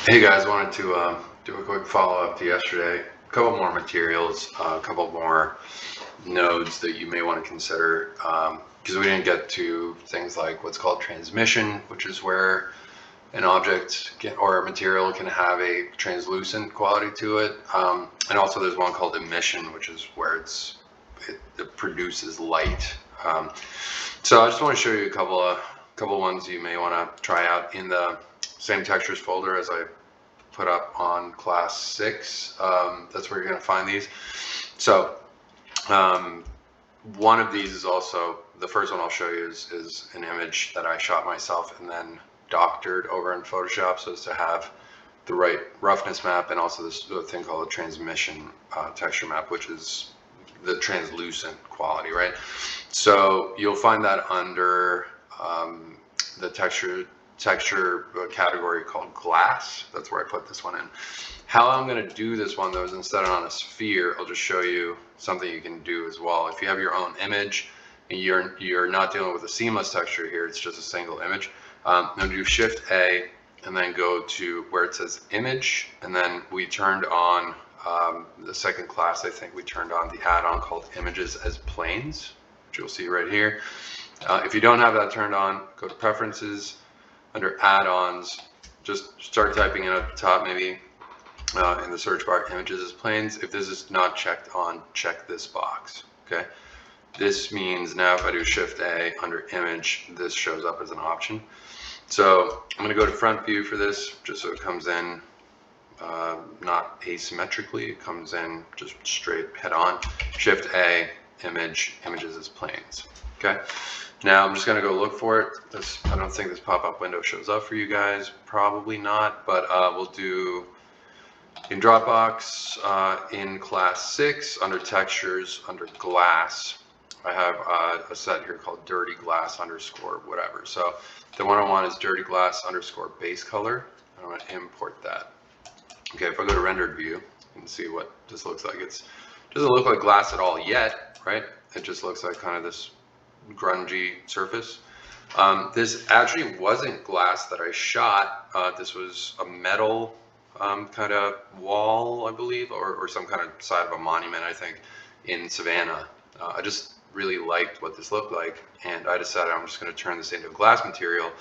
Hey guys, wanted to do a quick follow-up to yesterday. A couple more materials, a couple more nodes that you may want to consider, because we didn't get to things like what's called transmission, which is where an object or a material can have a translucent quality to it. And also there's one called emission, which is where it produces light. So I just want to show you a couple ones you may want to try out in the same textures folder as I put up on class 6. That's where you're going to find these. So one of these is also, the first one I'll show you is an image that I shot myself and then doctored over in Photoshop so as to have the right roughness map, and also this thing called a transmission texture map, which is the translucent quality, right? So you'll find that under the texture category called glass. That's where I put this one in. How I'm going to do this one though is instead of on a sphere, I'll just show you something you can do as well. If you have your own image and you're not dealing with a seamless texture here, it's just a single image. Now do Shift A and then go to where it says image, and then we turned on the second class, I think we turned on the add-on called images as planes, which you'll see right here. If you don't have that turned on, go to preferences. Under add-ons, just start typing in at the top, maybe in the search bar, images as planes. If this is not checked on, check this box. Okay, this means now if I do Shift A under image, this shows up as an option. So I'm going to go to front view for this, just so it comes in not asymmetrically, it comes in just straight head on. Shift A, images as planes. Okay. Now I'm just going to go look for it. I don't think this pop-up window shows up for you guys. Probably not, but we'll do in Dropbox in class 6 under textures, under glass. I have a set here called dirty glass underscore whatever. So the one I want is dirty glass underscore base color. I'm going to import that. Okay, if I go to rendered view, you can see what this looks like. It doesn't look like glass at all yet, right? It just looks like kind of this grungy surface. This actually wasn't glass that I shot. This was a metal kind of wall, I believe, or some kind of side of a monument, I think, in Savannah. I just really liked what this looked like, and I decided I'm just going to turn this into glass material.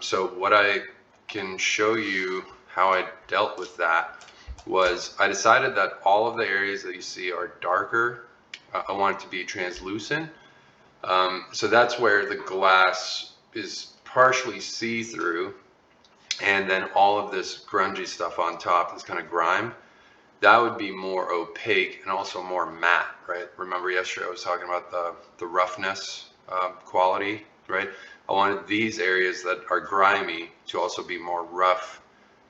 So what I can show you how I dealt with that was I decided that all of the areas that you see are darker. I want it to be translucent. So that's where the glass is partially see-through, and then all of this grungy stuff on top, this kind of grime, that would be more opaque and also more matte, right? Remember yesterday I was talking about the roughness quality, right? I wanted these areas that are grimy to also be more rough,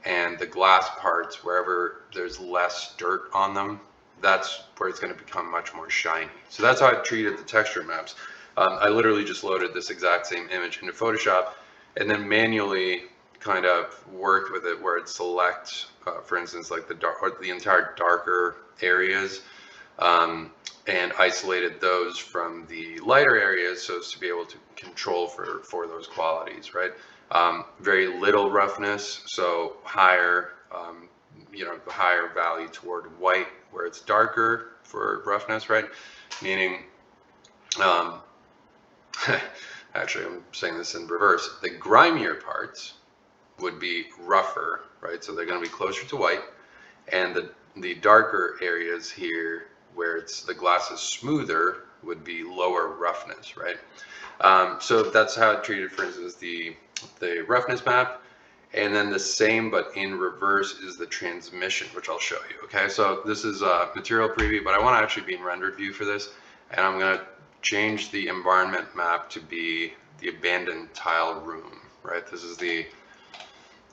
and the glass parts, wherever there's less dirt on them, that's where it's going to become much more shiny. So that's how I treated the texture maps. I literally just loaded this exact same image into Photoshop and then manually kind of worked with it where it selects, for instance, like the entire darker areas, and isolated those from the lighter areas so as to be able to control for those qualities, right? Very little roughness, so higher, higher value toward white where it's darker for roughness, right? Meaning, actually I'm saying this in reverse, the grimier parts would be rougher, right? So they're going to be closer to white, and the darker areas here where the glass is smoother would be lower roughness, right? So that's how I treated, for instance, the roughness map. And then the same but in reverse is the transmission, which I'll show you. Okay, so this is a material preview, but I want to actually be in rendered view for this, and I'm going to change the environment map to be the abandoned tile room, right? This is the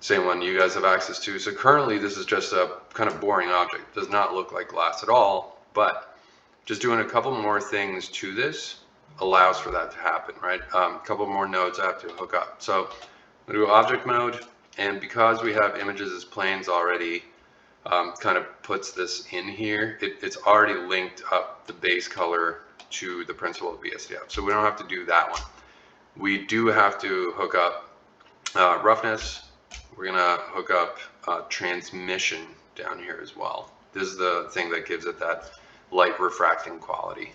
same one you guys have access to. So currently this is just a kind of boring object. It does not look like glass at all, but just doing a couple more things to this allows for that to happen, right? A couple more nodes I have to hook up. So I'm going to do object mode, and because we have images as planes already, kind of puts this in here. It's already linked up the base color to the principle of BSDF, so we don't have to do that one. We do have to hook up roughness, we're gonna hook up transmission down here as well. This is the thing that gives it that light refracting quality,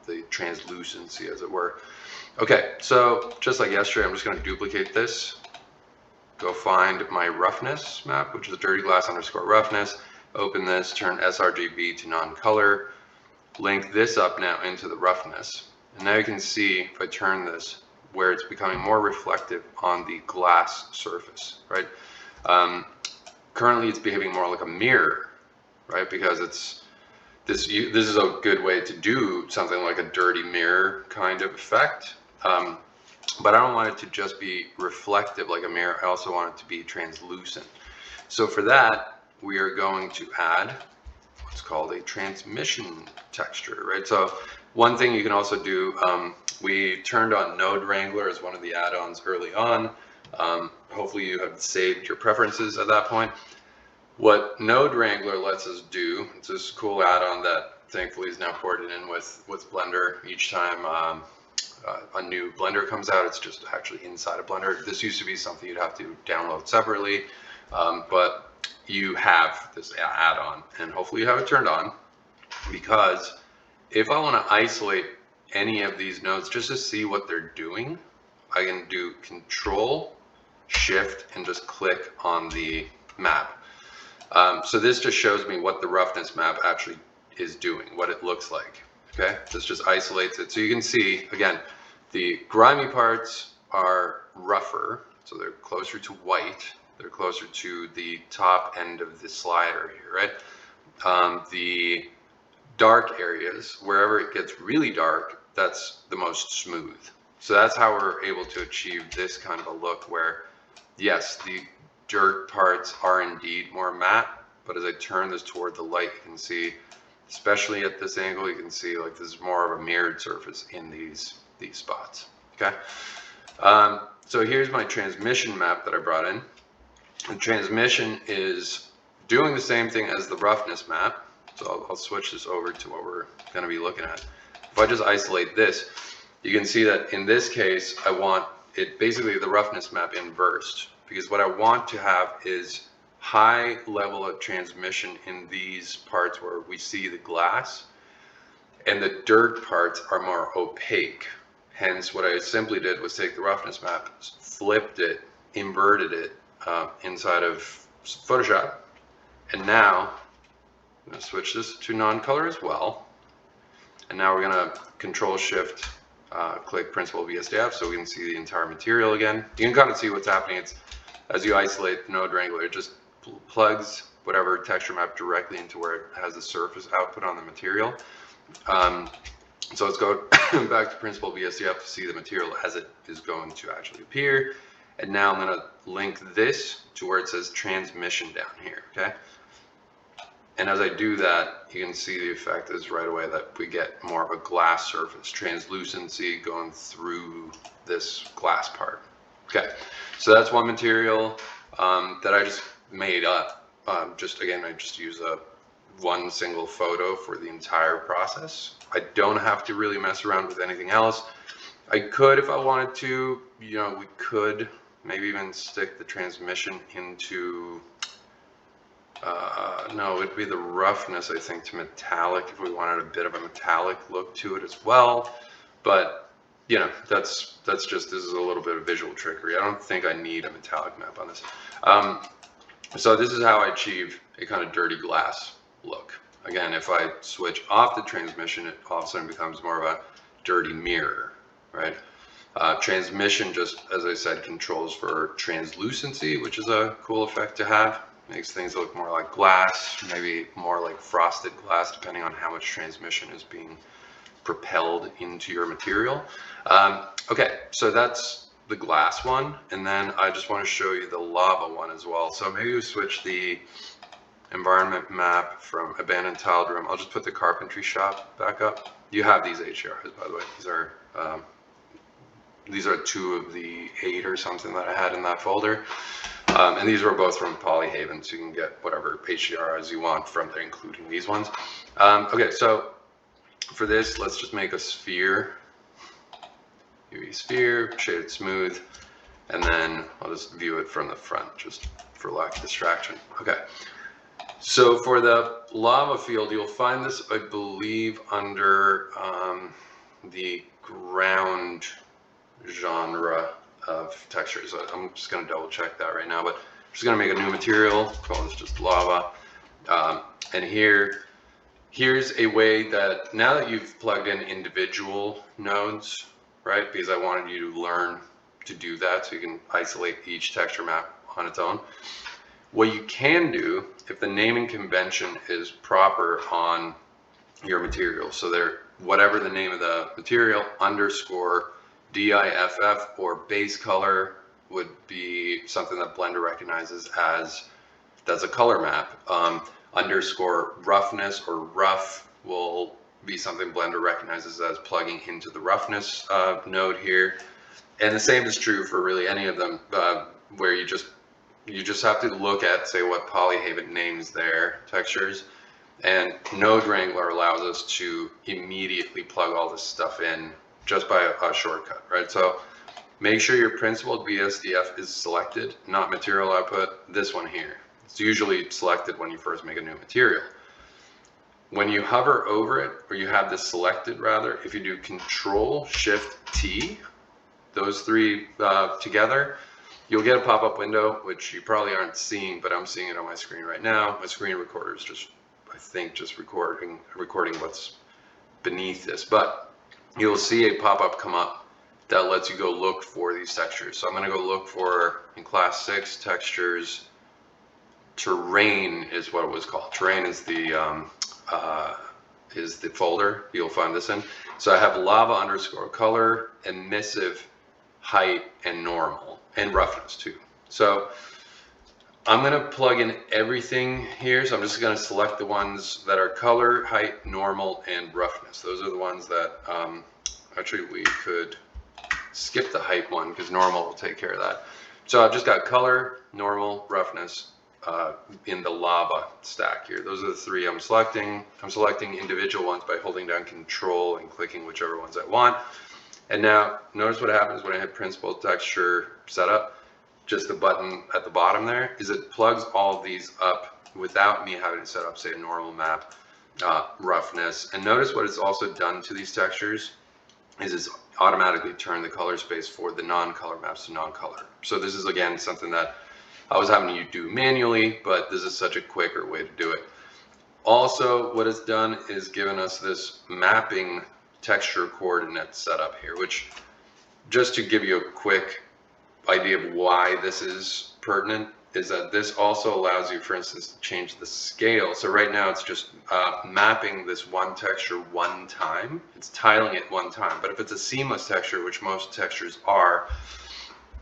the translucency as it were. Okay, so just like yesterday, I'm just gonna duplicate this, go find my roughness map, which is dirty glass underscore roughness, open this, turn sRGB to non-color, link this up now into the roughness. And now you can see, if I turn this, where it's becoming more reflective on the glass surface, right? Currently it's behaving more like a mirror, right? Because it's this is a good way to do something like a dirty mirror kind of effect. But I don't want it to just be reflective like a mirror. I also want it to be translucent. So for that, we are going to add what's called a transmission texture, right? So one thing you can also do, we turned on Node Wrangler as one of the add-ons early on. Hopefully you have saved your preferences at that point. What Node Wrangler lets us do, it's this cool add-on that thankfully is now ported in with Blender. Each time a new Blender comes out, it's just actually inside of Blender. This used to be something you'd have to download separately, but you have this add-on, and hopefully you have it turned on, because if I want to isolate any of these nodes just to see what they're doing, I can do Control, Shift, and just click on the map. So this just shows me what the roughness map actually is doing, what it looks like. Okay, this just isolates it. So you can see, again, the grimy parts are rougher, so they're closer to white. They're closer to the top end of the slider here, right? The dark areas, wherever it gets really dark, that's the most smooth. So that's how we're able to achieve this kind of a look where, yes, the dirt parts are indeed more matte, but as I turn this toward the light, you can see, especially at this angle, you can see like this is more of a mirrored surface in these spots. Okay, so here's my transmission map that I brought in. The transmission is doing the same thing as the roughness map. So I'll switch this over to what we're going to be looking at. If I just isolate this, you can see that in this case, I want it basically the roughness map inversed, because what I want to have is high level of transmission in these parts where we see the glass, and the dirt parts are more opaque. Hence, what I simply did was take the roughness map, flipped it, inverted it inside of Photoshop, and now I'm going to switch this to non-color as well. And now we're going to Control Shift click Principled VSDF so we can see the entire material again. You can kind of see what's happening. It's as you isolate the Node Wrangler, it just plugs whatever texture map directly into where it has the surface output on the material. So let's go back to Principled VSDF to see the material as it is going to actually appear. And now I'm going to link this to where it says transmission down here, okay? And as I do that, you can see the effect is right away that we get more of a glass surface, translucency going through this glass part. Okay, so that's one material that I just made up. I just use one single photo for the entire process. I don't have to really mess around with anything else. I could, if I wanted to, we could maybe even stick the transmission into, no, it'd be the roughness, I think, to metallic if we wanted a bit of a metallic look to it as well. But, that's just, this is a little bit of visual trickery. I don't think I need a metallic map on this. So this is how I achieve a kind of dirty glass look. Again, if I switch off the transmission, it all of a sudden becomes more of a dirty mirror, right? Transmission, just as I said, controls for translucency, which is a cool effect to have. Makes things look more like glass, maybe more like frosted glass, depending on how much transmission is being propelled into your material. Okay, so that's the glass one, and then I just want to show you the lava one as well. So maybe we switch the environment map from abandoned tiled room. I'll just put the carpentry shop back up. You have these HDRs, by the way. These are 2 of the 8 or something that I had in that folder. And these were both from Polyhaven, so you can get whatever HDRs you want from there, including these ones. Okay, so for this, let's just make a sphere. UV sphere, shaded smooth. And then I'll just view it from the front, just for lack of distraction. Okay. So for the lava field, you'll find this, I believe, under the ground genre of textures. I'm just going to double check that right now, but I'm just going to make a new material, call this just lava. And here's a way that now that you've plugged in individual nodes, right? Because I wanted you to learn to do that so you can isolate each texture map on its own. What you can do, if the naming convention is proper on your material, so there, whatever the name of the material, underscore DIFF or base color would be something that Blender recognizes as that's a color map. Underscore roughness or rough will be something Blender recognizes as plugging into the roughness node here. And the same is true for really any of them, where you just have to look at, say, what Polyhaven names their textures. And Node Wrangler allows us to immediately plug all this stuff in just by a shortcut, right? So make sure your principled BSDF is selected, not material output, this one here. It's usually selected when you first make a new material. When you hover over it, or you have this selected rather, if you do Control-Shift-T, those three together, you'll get a pop-up window, which you probably aren't seeing, but I'm seeing it on my screen right now. My screen recorder is just, I think, just recording what's beneath this. But you'll see a pop-up come up that lets you go look for these textures. So I'm going to go look for, in class 6, textures. Terrain is what it was called. Terrain is the folder you'll find this in. So I have lava underscore color, emissive, height, and normal, and roughness too. So I'm going to plug in everything here. So I'm just going to select the ones that are color, height, normal, and roughness. Those are the ones that actually we could skip the height one because normal will take care of that. So I've just got color, normal, roughness in the lava stack here. Those are the three I'm selecting. I'm selecting individual ones by holding down Control and clicking whichever ones I want. And now notice what happens when I hit Principled Texture Setup. Just the button at the bottom there is it plugs all of these up without me having to set up, say, a normal map, roughness. And notice what it's also done to these textures is it's automatically turned the color space for the non-color maps to non-color. So this is, again, something that I was having to do manually, but this is such a quicker way to do it. Also, what it's done is given us this mapping texture coordinate setup here, which, just to give you a quick idea of why this is pertinent, is that this also allows you, for instance, to change the scale. So right now it's just mapping this one texture one time. It's tiling it one time. But if it's a seamless texture, which most textures are,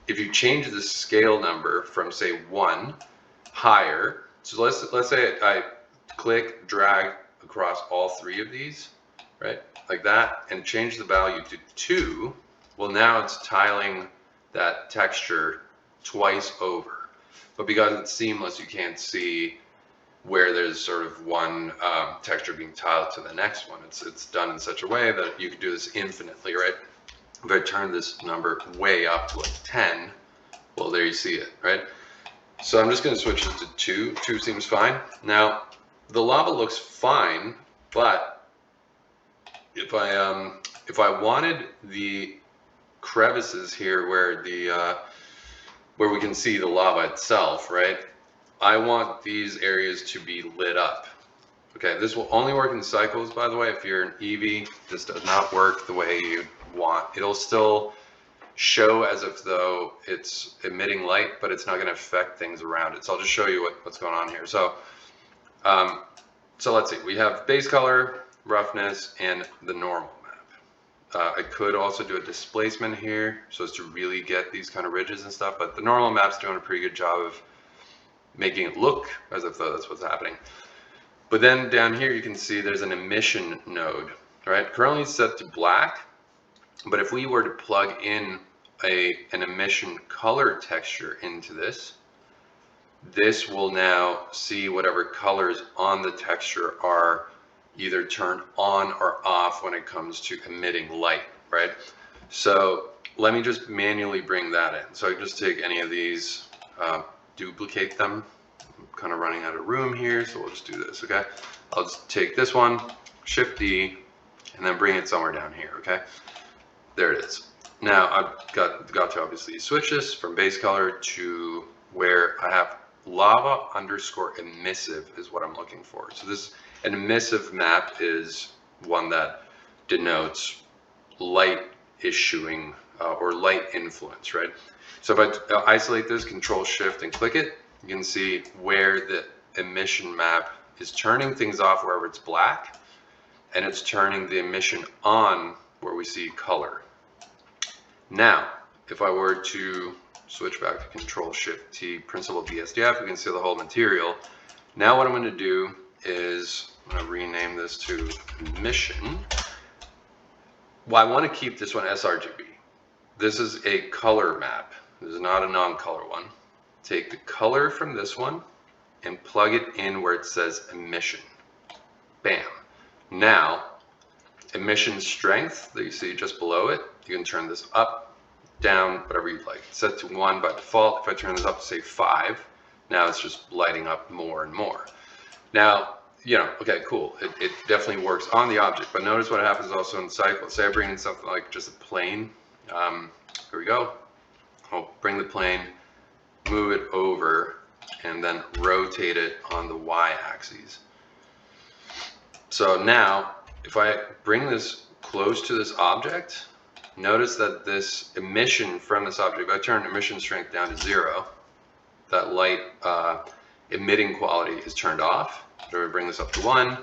if you change the scale number from, say, 1 higher, so let's say I click, drag across all three of these, right, like that, and change the value to 2, well, now it's tiling that texture twice over. But because it's seamless, you can't see where there's sort of one texture being tiled to the next one. It's done in such a way that you can do this infinitely, right? If I turn this number way up to like 10, well, there you see it, right? So I'm just going to switch it to 2. 2 seems fine. Now, the lava looks fine, but if I wanted the crevices here where we can see the lava itself, right? I want these areas to be lit up. Okay, this will only work in cycles, by the way. If you're an Eevee, this does not work the way you want. It'll still show as if though it's emitting light, but it's not going to affect things around it. So I'll just show you what's going on here. So let's see. We have base color, roughness, and the normal map. I could also do a displacement here so as to really get these kind of ridges and stuff, but the normal map's doing a pretty good job of making it look as if though that's what's happening. But then down here you can see there's an emission node, right? Currently it's set to black, but if we were to plug in an emission color texture into this, this will now see whatever colors on the texture are either turned on or off when it comes to emitting light, right? So let me just manually bring that in. So I can just take any of these, duplicate them. I'm kind of running out of room here, so we'll just do this, okay? I'll just take this one, Shift D, and then bring it somewhere down here, okay? There it is. Now I've got to obviously switch this from base color to where I have lava underscore emissive is what I'm looking for. So this, an emissive map is one that denotes light issuing or light influence, right? So if I isolate this, Control Shift and click it, you can see where the emission map is turning things off wherever it's black, and it's turning the emission on where we see color. Now, if I were to switch back to Control Shift T, Principled BSDF, we can see the whole material. Now what I'm going to do is I'm going to rename this to emission. Well, I want to keep this one sRGB. This is a color map. This is not a non-color one. Take the color from this one and plug it in where it says emission. Bam. Now, emission strength that you see just below it, you can turn this up, down, whatever you'd like. It's set to 1 by default. If I turn this up to say 5, now it's just lighting up more and more. Now, you know, okay, cool. It definitely works on the object, but notice what happens also in the cycle. Say I bring in something like just a plane. Here we go. I'll bring the plane, move it over, and then rotate it on the y-axis. So now, if I bring this close to this object, notice that this emission from this object, if I turn emission strength down to 0, that light emitting quality is turned off. If I bring this up to 1,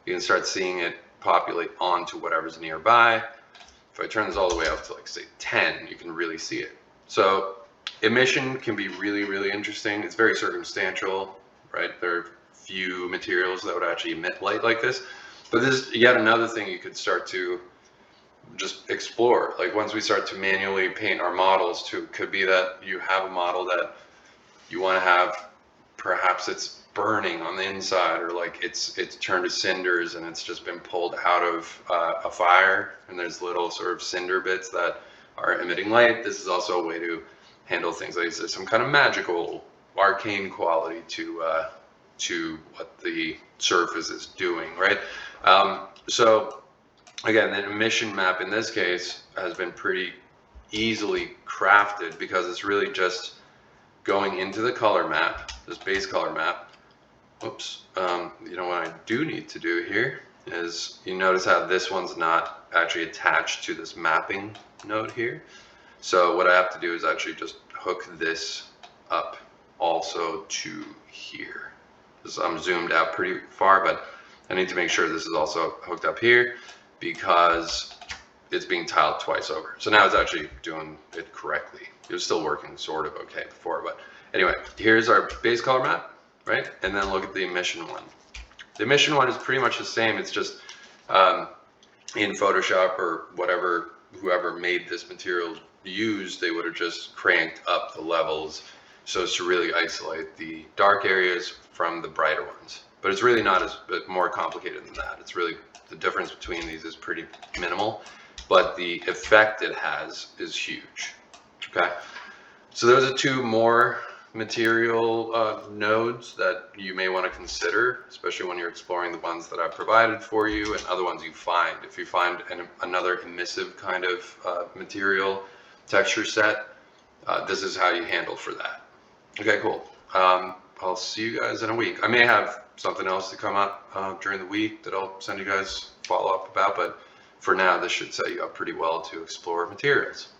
you can start seeing it populate onto whatever's nearby. If I turn this all the way up to, like, say 10, you can really see it. So emission can be really, really interesting. It's very circumstantial, right? There are few materials that would actually emit light like this. But this is yet another thing you could start to just explore. Like once we start to manually paint our models too, could be that you have a model that you want to have, perhaps it's burning on the inside, or like it's turned to cinders and it's just been pulled out of a fire, and there's little sort of cinder bits that are emitting light. This is also a way to handle things like this, some kind of magical, arcane quality to what the surface is doing, right? So again, the emission map in this case has been pretty easily crafted because it's really just going into the color map, this base color map. Oops, you know what I do need to do here is, you notice how this one's not actually attached to this mapping node here. So what I have to do is actually just hook this up also to here. I'm zoomed out pretty far, but I need to make sure this is also hooked up here because it's being tiled twice over. So now it's actually doing it correctly. It was still working sort of okay before, but anyway, here's our base color map, right? And then look at the emission one. The emission one is pretty much the same. It's just in Photoshop or whatever, whoever made this material used, they would have just cranked up the levels so as to really isolate the dark areas from the brighter ones. But it's really not as more complicated than that. It's really, the difference between these is pretty minimal, but the effect it has is huge. Okay, so those are two more material nodes that you may want to consider, especially when you're exploring the ones that I've provided for you and other ones you find. If you find another emissive kind of material texture set, this is how you handle for that. Okay, cool. I'll see you guys in a week. I may have something else to come up during the week that I'll send you guys follow up about, but for now, this should set you up pretty well to explore materials.